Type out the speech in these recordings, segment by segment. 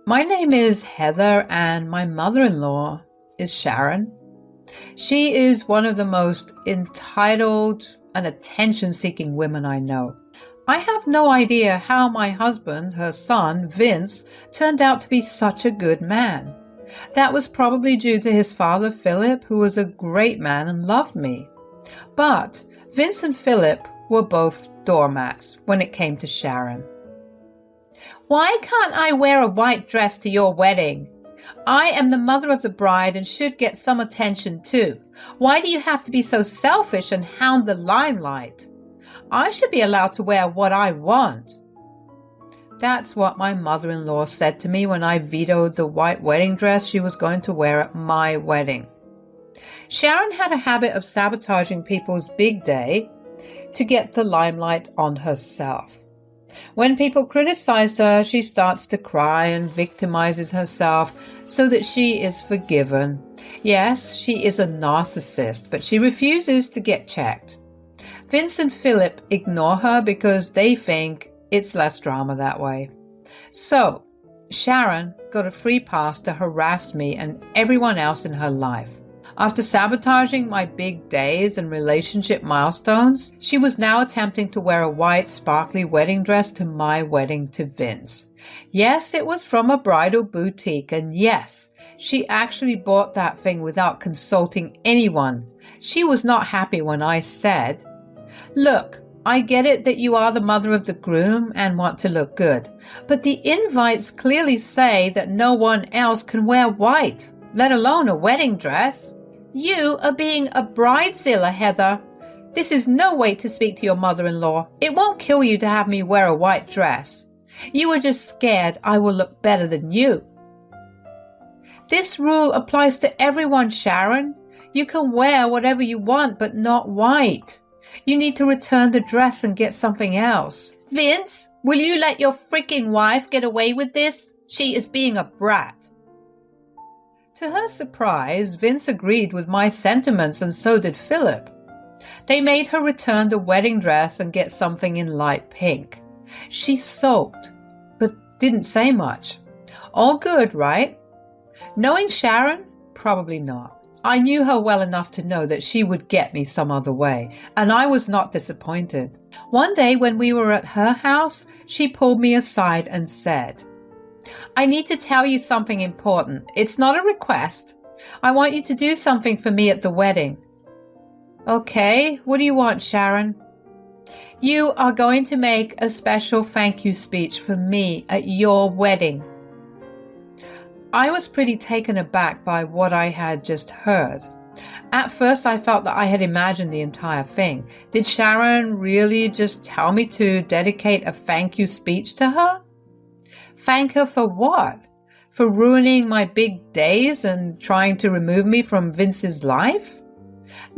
My name is Heather and my mother-in-law is Sharon. She is one of the most entitled and attention-seeking women I know. I have no idea how my husband, her son, Vince, turned out to be such a good man. That was probably due to his father, Philip, who was a great man and loved me. But Vince and Philip were both doormats when it came to Sharon. "Why can't I wear a white dress to your wedding? I am the mother of the bride and should get some attention too. Why do you have to be so selfish and hound the limelight? I should be allowed to wear what I want." That's what my mother-in-law said to me when I vetoed the white wedding dress she was going to wear at my wedding. Sharon had a habit of sabotaging people's big day to get the limelight on herself. When people criticize her, she starts to cry and victimizes herself so that she is forgiven. Yes, she is a narcissist, but she refuses to get checked. Vince and Philip ignore her because they think it's less drama that way. So, Sharon got a free pass to harass me and everyone else in her life. After sabotaging my big days and relationship milestones, she was now attempting to wear a white, sparkly wedding dress to my wedding to Vince. Yes, it was from a bridal boutique, and yes, she actually bought that thing without consulting anyone. She was not happy when I said, "Look, I get it that you are the mother of the groom and want to look good, but the invites clearly say that no one else can wear white, let alone a wedding dress. You are being a bridezilla, Heather. This is no way to speak to your mother-in-law. It won't kill you to have me wear a white dress. You are just scared I will look better than you." This rule applies to everyone, Sharon. You can wear whatever you want, but not white. You need to return the dress and get something else. "Vince, will you let your freaking wife get away with this? She is being a brat." To her surprise, Vince agreed with my sentiments and so did Philip. They made her return the wedding dress and get something in light pink. She sulked, but didn't say much. All good, right? Knowing Sharon? Probably not. I knew her well enough to know that she would get me some other way, and I was not disappointed. One day when we were at her house, she pulled me aside and said, "I need to tell you something important. It's not a request. I want you to do something for me at the wedding." "Okay, what do you want, Sharon?" "You are going to make a special thank you speech for me at your wedding." I was pretty taken aback by what I had just heard. At first I felt that I had imagined the entire thing. Did Sharon really just tell me to dedicate a thank you speech to her? Thank her for what? For ruining my big days and trying to remove me from Vince's life?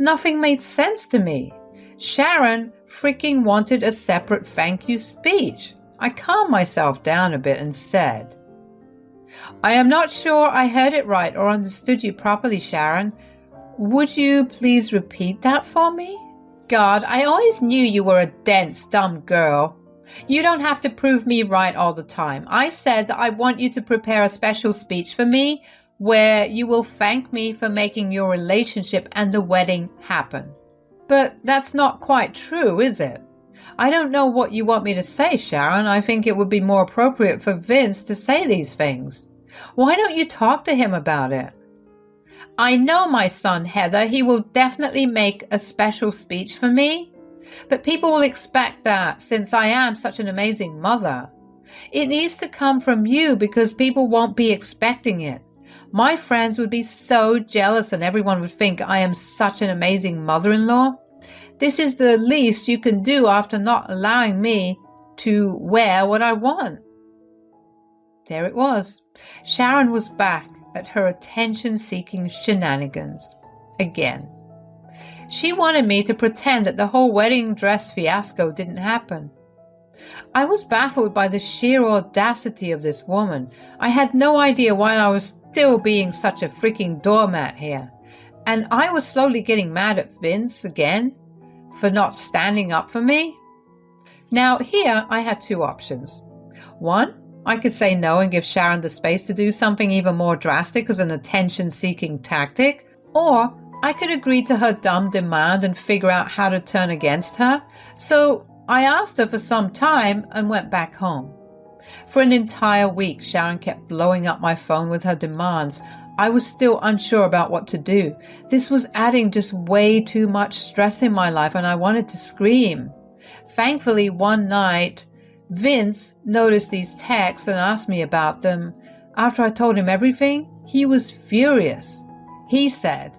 Nothing made sense to me. Sharon freaking wanted a separate thank you speech. I calmed myself down a bit and said, "I am not sure I heard it right or understood you properly, Sharon. Would you please repeat that for me?" "God, I always knew you were a dense, dumb girl. You don't have to prove me right all the time. I said that I want you to prepare a special speech for me where you will thank me for making your relationship and the wedding happen." But that's not quite true, is it? I don't know what you want me to say, Sharon. I think it would be more appropriate for Vince to say these things. Why don't you talk to him about it? "I know my son, Heather. He will definitely make a special speech for me. But people will expect that since I am such an amazing mother. It needs to come from you because people won't be expecting it. My friends would be so jealous and everyone would think I am such an amazing mother-in-law. This is the least you can do after not allowing me to wear what I want." There it was. Sharon was back at her attention-seeking shenanigans. Again. She wanted me to pretend that the whole wedding dress fiasco didn't happen. I was baffled by the sheer audacity of this woman. I had no idea why I was still being such a freaking doormat here. And I was slowly getting mad at Vince again for not standing up for me. Now here I had two options. One, I could say no and give Sharon the space to do something even more drastic as an attention-seeking tactic, or I could agree to her dumb demand and figure out how to turn against her. So I asked her for some time and went back home. For an entire week, Sharon kept blowing up my phone with her demands. I was still unsure about what to do. This was adding just way too much stress in my life, and I wanted to scream. Thankfully, one night, Vince noticed these texts and asked me about them. After I told him everything, he was furious. He said,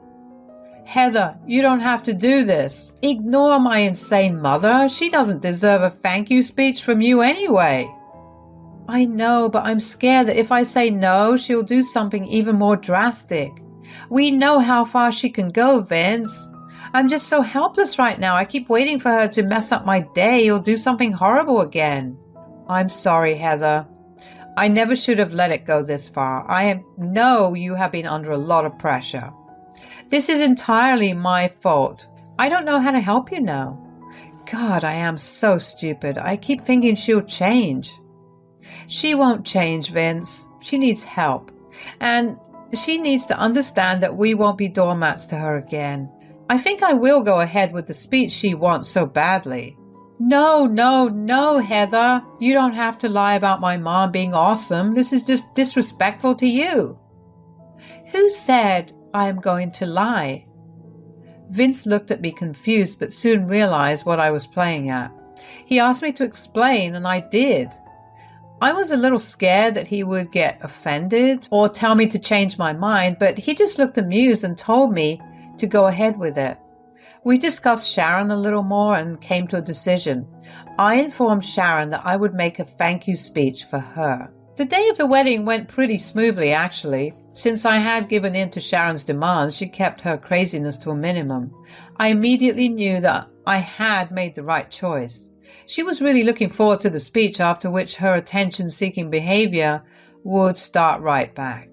"Heather, you don't have to do this. Ignore my insane mother. She doesn't deserve a thank you speech from you anyway." I know, but I'm scared that if I say no, she'll do something even more drastic. We know how far she can go, Vince. I'm just so helpless right now. I keep waiting for her to mess up my day or do something horrible again. I'm sorry, Heather. I never should have let it go this far. I know you have been under a lot of pressure. This is entirely my fault. I don't know how to help you now. God, I am so stupid. I keep thinking she'll change. She won't change, Vince. She needs help. And she needs to understand that we won't be doormats to her again. I think I will go ahead with the speech she wants so badly. No, Heather. You don't have to lie about my mom being awesome. This is just disrespectful to you. Who said I am going to lie? Vince looked at me confused, but soon realized what I was playing at. He asked me to explain, and I did. I was a little scared that he would get offended or tell me to change my mind, but he just looked amused and told me to go ahead with it. We discussed Sharon a little more and came to a decision. I informed Sharon that I would make a thank you speech for her. The day of the wedding went pretty smoothly, actually. Since I had given in to Sharon's demands, she kept her craziness to a minimum. I immediately knew that I had made the right choice. She was really looking forward to the speech, after which her attention-seeking behavior would start right back.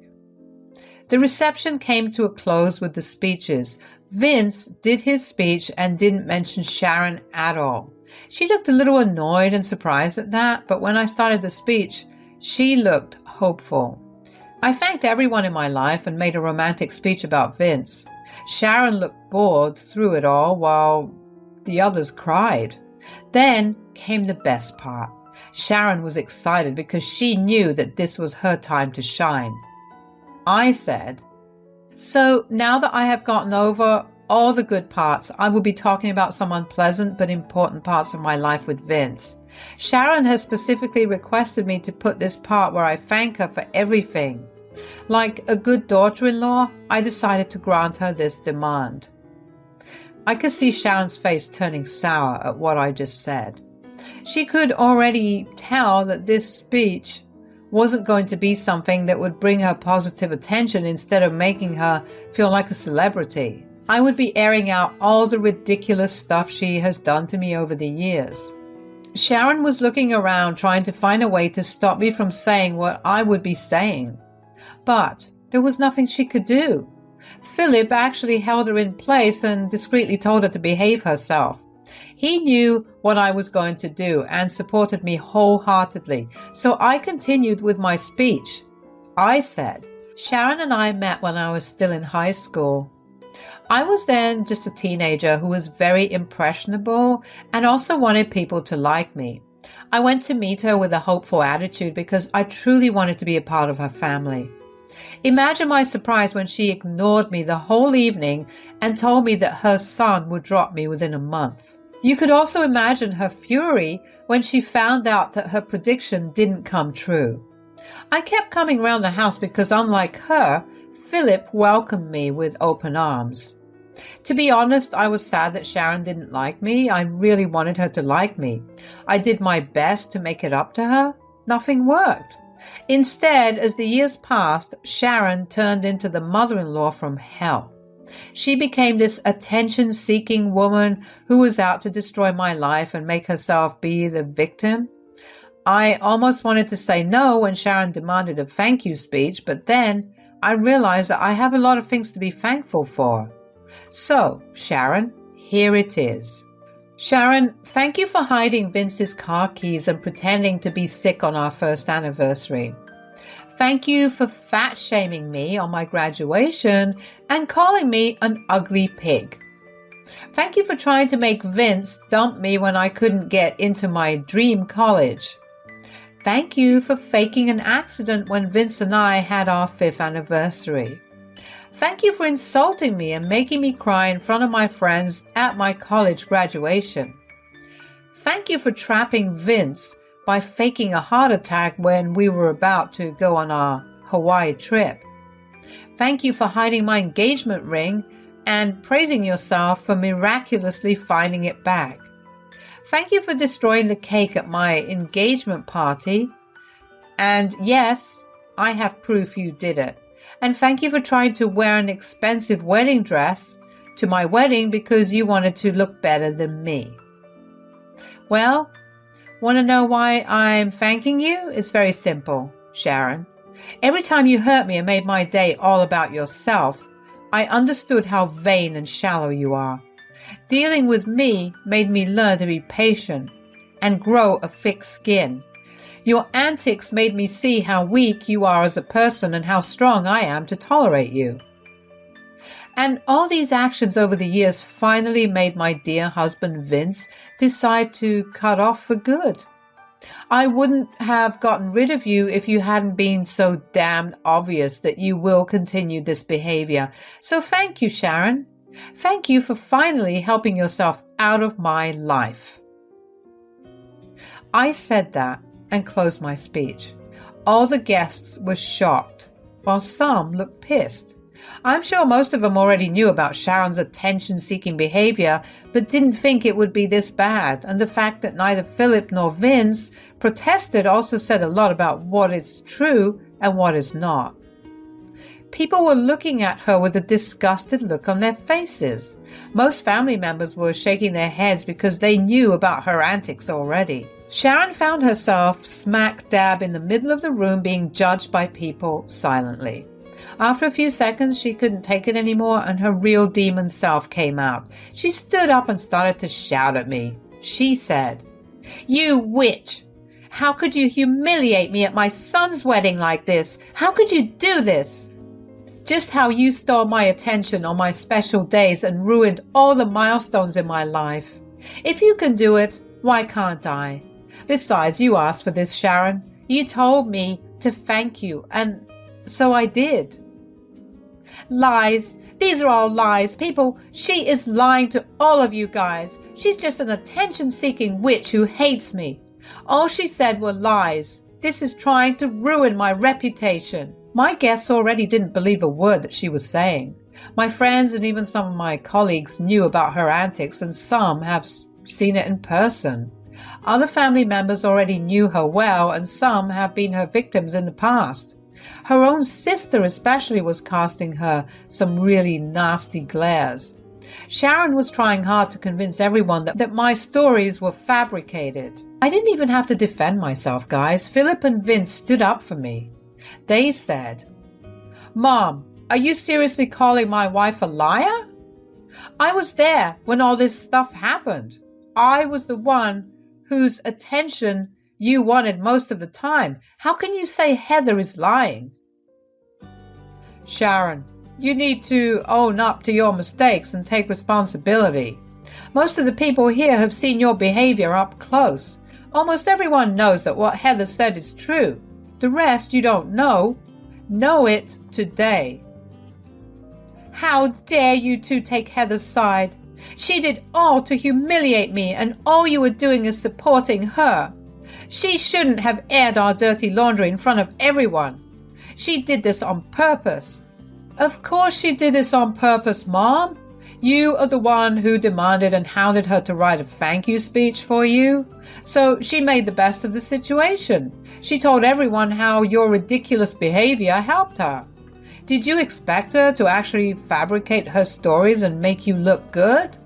The reception came to a close with the speeches. Vince did his speech and didn't mention Sharon at all. She looked a little annoyed and surprised at that, but when I started the speech, she looked hopeful. I thanked everyone in my life and made a romantic speech about Vince. Sharon looked bored through it all while the others cried. Then came the best part. Sharon was excited because she knew that this was her time to shine. I said, "So now that I have gotten over all the good parts, I will be talking about some unpleasant but important parts of my life with Vince. Sharon has specifically requested me to put this part where I thank her for everything. Like a good daughter-in-law, I decided to grant her this demand." I could see Sharon's face turning sour at what I just said. She could already tell that this speech wasn't going to be something that would bring her positive attention instead of making her feel like a celebrity. I would be airing out all the ridiculous stuff she has done to me over the years. Sharon was looking around trying to find a way to stop me from saying what I would be saying. But there was nothing she could do. Philip actually held her in place and discreetly told her to behave herself. He knew what I was going to do and supported me wholeheartedly, so I continued with my speech. I said, "Sharon and I met when I was still in high school. I was then just a teenager who was very impressionable and also wanted people to like me. I went to meet her with a hopeful attitude because I truly wanted to be a part of her family. Imagine my surprise when she ignored me the whole evening and told me that her son would drop me within a month. You could also imagine her fury when she found out that her prediction didn't come true. I kept coming around the house because, unlike her, Philip welcomed me with open arms. To be honest, I was sad that Sharon didn't like me. I really wanted her to like me. I did my best to make it up to her. Nothing worked. Instead, as the years passed, Sharon turned into the mother-in-law from hell. She became this attention-seeking woman who was out to destroy my life and make herself be the victim. I almost wanted to say no when Sharon demanded a thank you speech, but then I realized that I have a lot of things to be thankful for. So, Sharon, here it is. Sharon, thank you for hiding Vince's car keys and pretending to be sick on our first anniversary. Thank you for fat shaming me on my graduation and calling me an ugly pig. Thank you for trying to make Vince dump me when I couldn't get into my dream college. Thank you for faking an accident when Vince and I had our 5th anniversary. Thank you for insulting me and making me cry in front of my friends at my college graduation. Thank you for trapping Vince by faking a heart attack when we were about to go on our Hawaii trip. Thank you for hiding my engagement ring and praising yourself for miraculously finding it back. Thank you for destroying the cake at my engagement party. And yes, I have proof you did it. And thank you for trying to wear an expensive wedding dress to my wedding because you wanted to look better than me. Well, want to know why I'm thanking you? It's very simple, Sharon. Every time you hurt me and made my day all about yourself, I understood how vain and shallow you are. Dealing with me made me learn to be patient and grow a thick skin. Your antics made me see how weak you are as a person and how strong I am to tolerate you. And all these actions over the years finally made my dear husband Vince decide to cut off for good. I wouldn't have gotten rid of you if you hadn't been so damned obvious that you will continue this behavior. So thank you, Sharon. Thank you for finally helping yourself out of my life. I said that and closed my speech. All the guests were shocked, while some looked pissed. I'm sure most of them already knew about Sharon's attention-seeking behavior, but didn't think it would be this bad, and the fact that neither Philip nor Vince protested also said a lot about what is true and what is not. People were looking at her with a disgusted look on their faces. Most family members were shaking their heads because they knew about her antics already. Sharon found herself smack dab in the middle of the room being judged by people silently. After a few seconds, she couldn't take it anymore and her real demon self came out. She stood up and started to shout at me. She said, "You witch! How could you humiliate me at my son's wedding like this? How could you do this? Just how you stole my attention on my special days and ruined all the milestones in my life. If you can do it, why can't I? Besides, you asked for this, Sharon. You told me to thank you, and so I did." Lies. These are all lies. People, she is lying to all of you guys. She's just an attention-seeking witch who hates me. All she said were lies. This is trying to ruin my reputation. My guests already didn't believe a word that she was saying. My friends and even some of my colleagues knew about her antics, and some have seen it in person. Other family members already knew her well, and some have been her victims in the past. Her own sister especially was casting her some really nasty glares. Sharon was trying hard to convince everyone that my stories were fabricated. I didn't even have to defend myself, guys. Philip and Vince stood up for me. They said, "Mom, are you seriously calling my wife a liar? I was there when all this stuff happened. I was the one whose attention you wanted most of the time. How can you say Heather is lying?" Sharon, you need to own up to your mistakes and take responsibility. Most of the people here have seen your behavior up close. Almost everyone knows that what Heather said is true. The rest you don't know. Know it today. How dare you two take Heather's side? She did all to humiliate me, and all you were doing is supporting her. She shouldn't have aired our dirty laundry in front of everyone. She did this on purpose. Of course she did this on purpose, Mom. You are the one who demanded and hounded her to write a thank you speech for you. So she made the best of the situation. She told everyone how your ridiculous behavior helped her. Did you expect her to actually fabricate her stories and make you look good?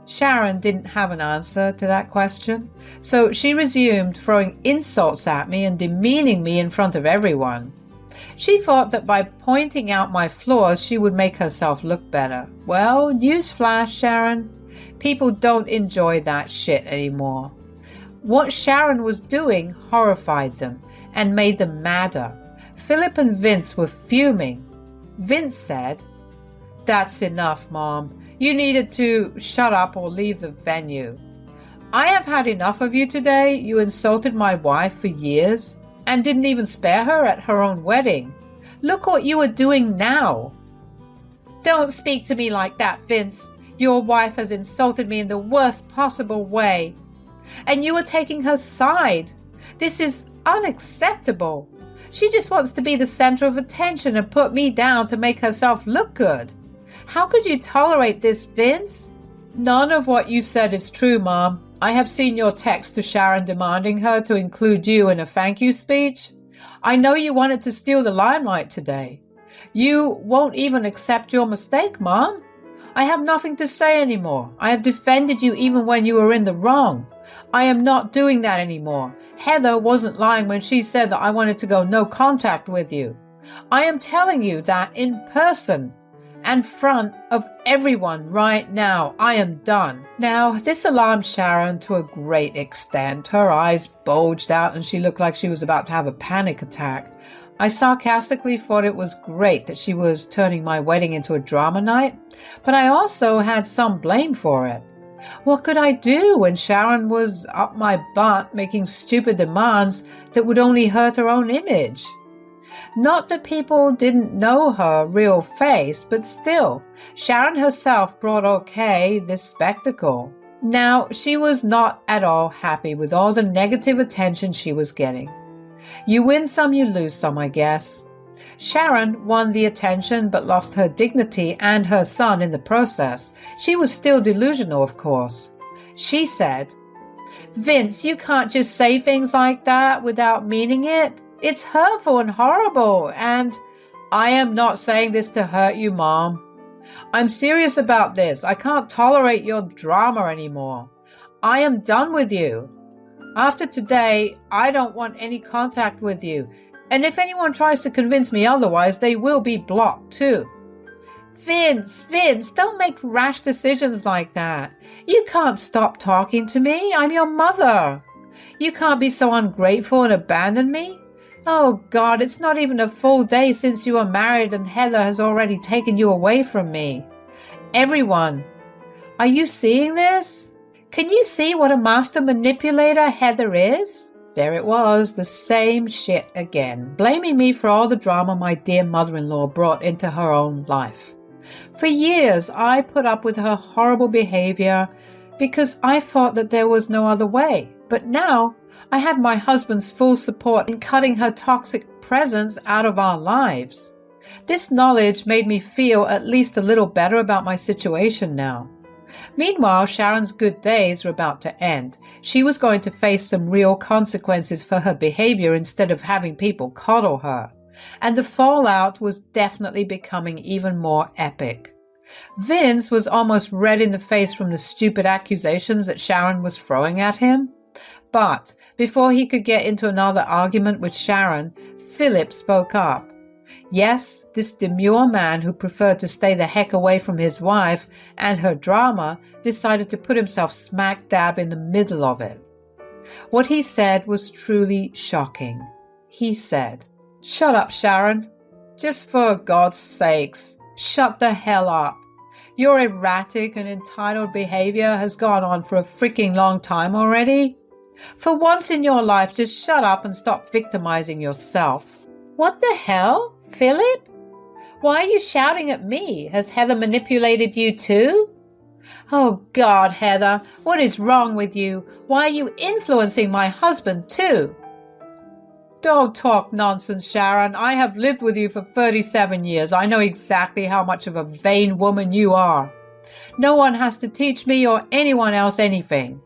Sharon didn't have an answer to that question, so she resumed throwing insults at me and demeaning me in front of everyone. She thought that by pointing out my flaws, she would make herself look better. Well, newsflash, Sharon. People don't enjoy that shit anymore. What Sharon was doing horrified them and made them madder. Philip and Vince were fuming. Vince said, "That's enough, Mom. You needed to shut up or leave the venue. I have had enough of you today. You insulted my wife for years and didn't even spare her at her own wedding. Look what you are doing now." "Don't speak to me like that, Vince. Your wife has insulted me in the worst possible way. And you are taking her side. This is unacceptable. She just wants to be the center of attention and put me down to make herself look good. How could you tolerate this, Vince?" "None of what you said is true, Mom. I have seen your text to Sharon demanding her to include you in a thank you speech. I know you wanted to steal the limelight today. You won't even accept your mistake, Mom. I have nothing to say anymore. I have defended you even when you were in the wrong. I am not doing that anymore. Heather wasn't lying when she said that I wanted to go no contact with you. I am telling you that in person and front of everyone right now. I am done." Now, this alarmed Sharon to a great extent. Her eyes bulged out and she looked like she was about to have a panic attack. I sarcastically thought it was great that she was turning my wedding into a drama night, but I also had some blame for it. What could I do when Sharon was up my butt making stupid demands that would only hurt her own image? Not that people didn't know her real face, but still, Sharon herself brought this spectacle. Now, she was not at all happy with all the negative attention she was getting. You win some, you lose some, I guess. Sharon won the attention but lost her dignity and her son in the process. She was still delusional, of course. She said, "Vince, you can't just say things like that without meaning it. It's hurtful and horrible, and I am not saying this to hurt you, Mom. I'm serious about this. I can't tolerate your drama anymore. I am done with you. After today, I don't want any contact with you. And if anyone tries to convince me otherwise, they will be blocked too." Vince, don't make rash decisions like that. You can't stop talking to me. I'm your mother. You can't be so ungrateful and abandon me. Oh God, it's not even a full day since you were married and Heather has already taken you away from me. Everyone, are you seeing this? Can you see what a master manipulator Heather is? There it was, the same shit again, blaming me for all the drama my dear mother-in-law brought into her own life. For years, I put up with her horrible behavior because I thought that there was no other way. But now, I had my husband's full support in cutting her toxic presence out of our lives. This knowledge made me feel at least a little better about my situation now. Meanwhile, Sharon's good days were about to end. She was going to face some real consequences for her behavior instead of having people coddle her. And the fallout was definitely becoming even more epic. Vince was almost red in the face from the stupid accusations that Sharon was throwing at him. But before he could get into another argument with Sharon, Philip spoke up. Yes, this demure man who preferred to stay the heck away from his wife and her drama decided to put himself smack dab in the middle of it. What he said was truly shocking. He said, "Shut up, Sharon. Just for God's sakes, shut the hell up. Your erratic and entitled behavior has gone on for a freaking long time already. For once in your life, just shut up and stop victimizing yourself." "What the hell? Philip? Why are you shouting at me? Has Heather manipulated you too?" "Oh God, Heather, what is wrong with you? Why are you influencing my husband too?" "Don't talk nonsense, Sharon. I have lived with you for 37 years. I know exactly how much of a vain woman you are. No one has to teach me or anyone else anything.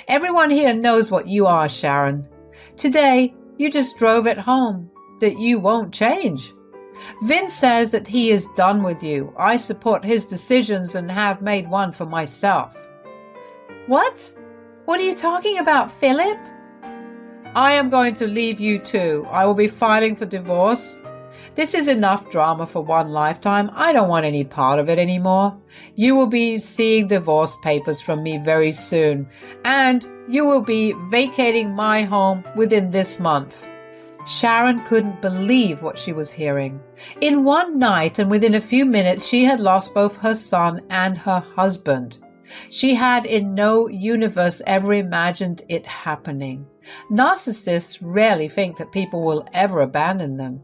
Everyone here knows what you are, Sharon. Today, you just drove it home that you won't change. Vince says that he is done with you. I support his decisions and have made one for myself." "What? What are you talking about, Philip?" "I am going to leave you too. I will be filing for divorce. This is enough drama for one lifetime. I don't want any part of it anymore. You will be seeing divorce papers from me very soon, and you will be vacating my home within this month." Sharon couldn't believe what she was hearing. In one night and within a few minutes, she had lost both her son and her husband. She had in no universe ever imagined it happening. Narcissists rarely think that people will ever abandon them.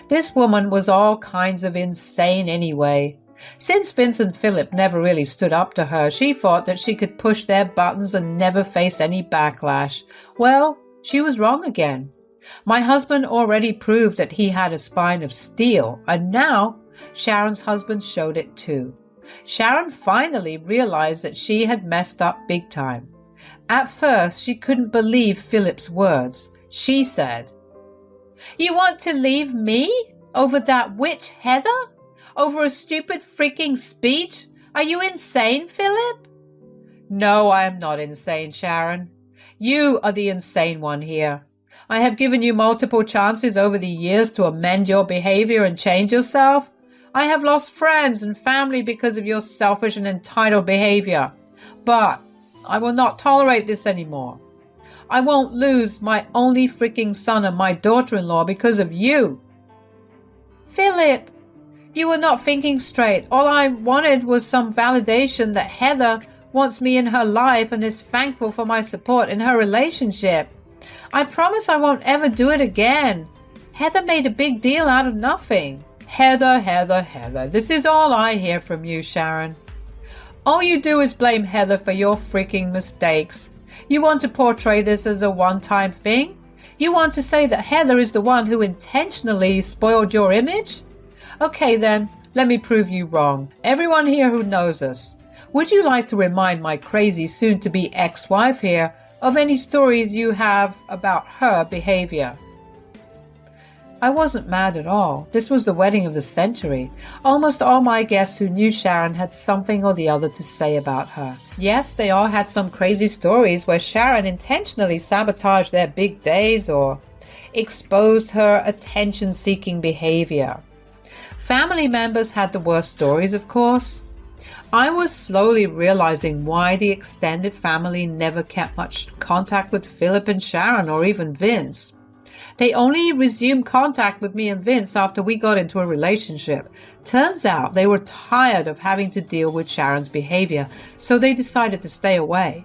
This woman was all kinds of insane anyway. Since Vince and Philip never really stood up to her, she thought that she could push their buttons and never face any backlash. Well, she was wrong again. My husband already proved that he had a spine of steel, and now Sharon's husband showed it too. Sharon finally realized that she had messed up big time. At first, she couldn't believe Philip's words. She said, "You want to leave me? Over that witch Heather? Over a stupid freaking speech? Are you insane, Philip?" "No, I am not insane, Sharon. You are the insane one here. I have given you multiple chances over the years to amend your behavior and change yourself. I have lost friends and family because of your selfish and entitled behavior. But I will not tolerate this anymore. I won't lose my only freaking son and my daughter-in-law because of you." "Philip, you were not thinking straight. All I wanted was some validation that Heather wants me in her life and is thankful for my support in her relationship. I promise I won't ever do it again. Heather made a big deal out of nothing." Heather, Heather, Heather. This is all I hear from you, Sharon. All you do is blame Heather for your freaking mistakes. You want to portray this as a one-time thing? You want to say that Heather is the one who intentionally spoiled your image? Okay then, let me prove you wrong. Everyone here who knows us, would you like to remind my crazy soon-to-be ex-wife here of any stories you have about her behavior? I wasn't mad at all. This was the wedding of the century. Almost all my guests who knew Sharon had something or the other to say about her. Yes, they all had some crazy stories where Sharon intentionally sabotaged their big days or exposed her attention-seeking behavior. Family members had the worst stories, of course. I was slowly realizing why the extended family never kept much contact with Philip and Sharon or even Vince. They only resumed contact with me and Vince after we got into a relationship. Turns out they were tired of having to deal with Sharon's behavior, so they decided to stay away.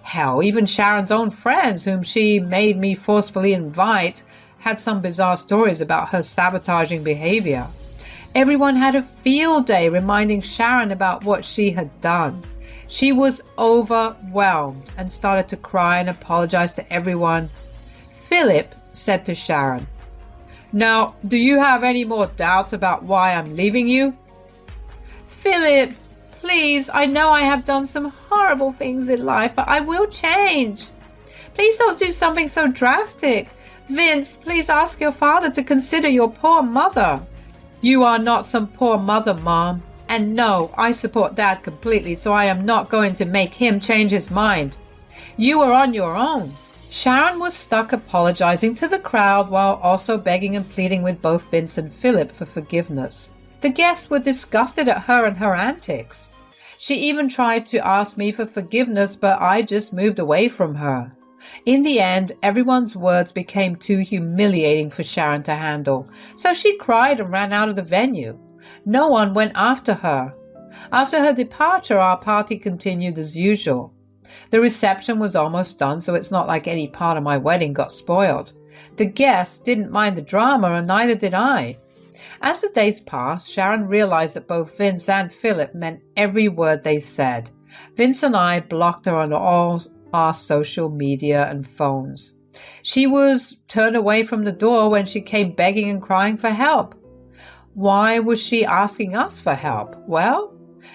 Hell, even Sharon's own friends, whom she made me forcefully invite, had some bizarre stories about her sabotaging behavior. Everyone had a field day reminding Sharon about what she had done. She was overwhelmed and started to cry and apologize to everyone. Philip said to Sharon, "Now, do you have any more doubts about why I'm leaving you?" "Philip, please, I know I have done some horrible things in life, but I will change. Please don't do something so drastic. Vince, please ask your father to consider your poor mother." "You are not some poor mother, Mom. And no, I support Dad completely, so I am not going to make him change his mind. You are on your own." Sharon was stuck apologizing to the crowd while also begging and pleading with both Vince and Philip for forgiveness. The guests were disgusted at her and her antics. She even tried to ask me for forgiveness, but I just moved away from her. In the end, everyone's words became too humiliating for Sharon to handle, so she cried and ran out of the venue. No one went after her. After her departure, our party continued as usual. The reception was almost done, so it's not like any part of my wedding got spoiled. The guests didn't mind the drama, and neither did I. As the days passed, Sharon realized that both Vince and Philip meant every word they said. Vince and I blocked her on all our social media and phones. She was turned away from the door when she came begging and crying for help. Why was she asking us for help? Well,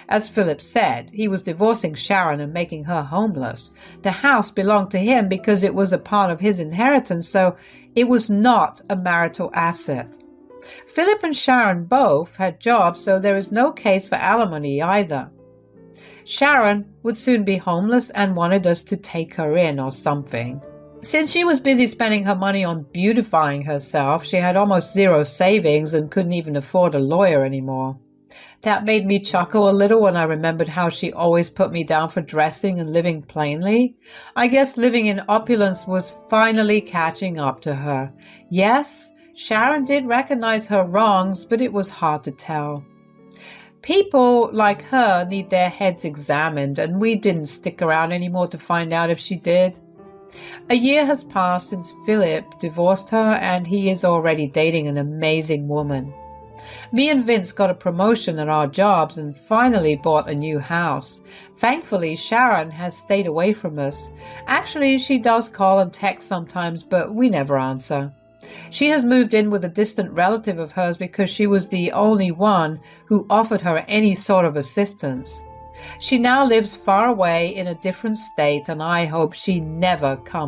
as Philip said, he was divorcing Sharon and making her homeless. The house belonged to him because it was a part of his inheritance, so it was not a marital asset. Philip and Sharon both had jobs, so there is no case for alimony either. Sharon would soon be homeless and wanted us to take her in or something. Since she was busy spending her money on beautifying herself, she had almost zero savings and couldn't even afford a lawyer anymore. That made me chuckle a little when I remembered how she always put me down for dressing and living plainly. I guess living in opulence was finally catching up to her. Yes, Sharon did recognize her wrongs, but it was hard to tell. People like her need their heads examined, and we didn't stick around anymore to find out if she did. A year has passed since Philip divorced her, and he is already dating an amazing woman. Me and Vince got a promotion at our jobs and finally bought a new house. Thankfully, Sharon has stayed away from us. Actually, she does call and text sometimes, but we never answer. She has moved in with a distant relative of hers because she was the only one who offered her any sort of assistance. She now lives far away in a different state, and I hope she never comes